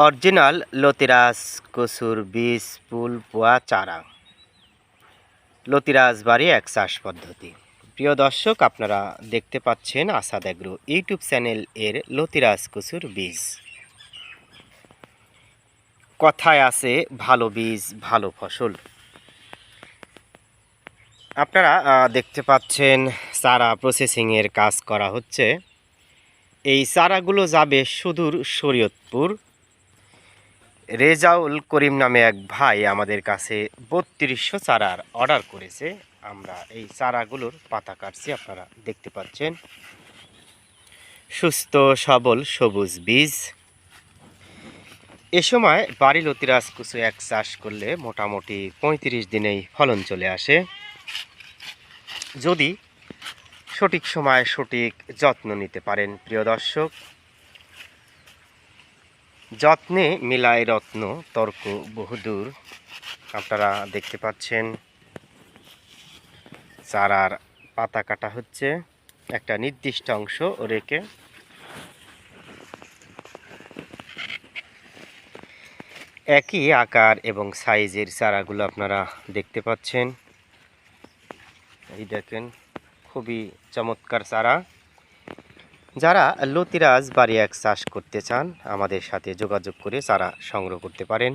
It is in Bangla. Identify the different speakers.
Speaker 1: অরিজিনাল লতিরাজ কচুর বীজ ফুল পোয়া চারা লতিরাজ বাড়ি এক চাষ পদ্ধতি। প্রিয় দর্শক, আপনারা দেখতে পাচ্ছেন আসাদ এগ্রো ইউটিউব চ্যানেল এর লতিরাজ কচুর বীজ। কথায় আছে ভালো বীজ ভালো ফসল। আপনারা দেখতে পাচ্ছেন চারা প্রসেসিংয়ের কাজ করা হচ্ছে। এই চারাগুলো যাবে সুদূর শরীয়তপুর। রেজাউল করিম নামে এক ভাই আমাদের কাছে ৩২০০ চারার অর্ডার করেছে। আমরা এই চারাগুলোর পাতা কাটছি, আপনারা দেখতে পাচ্ছেন। সুস্থ সবল সবুজ বীজ। এ সময় বাড়ি লতিরাজ কচু এক চাষ করলে মোটামুটি ৩৫ দিনেই ফলন চলে আসে, যদি সঠিক সময় সঠিক যত্ন নিতে পারেন। প্রিয় দর্শক, যত্নে মিলায় রত্ন, তর্ক বহুদূর। আপনারা দেখতে পাচ্ছেন চারার পাতা কাটা হচ্ছে একটা নির্দিষ্ট অংশ রেখে। একই আকার এবং সাইজের চারাগুলো আপনারা দেখতে পাচ্ছেন। এই দেখেন, খুবই চমৎকার চারা। যারা লতিরাজ বাড়ি এক চাষ করতে চান, আমাদের সাথে যোগাযোগ করে চারা সংগ্রহ করতে পারেন।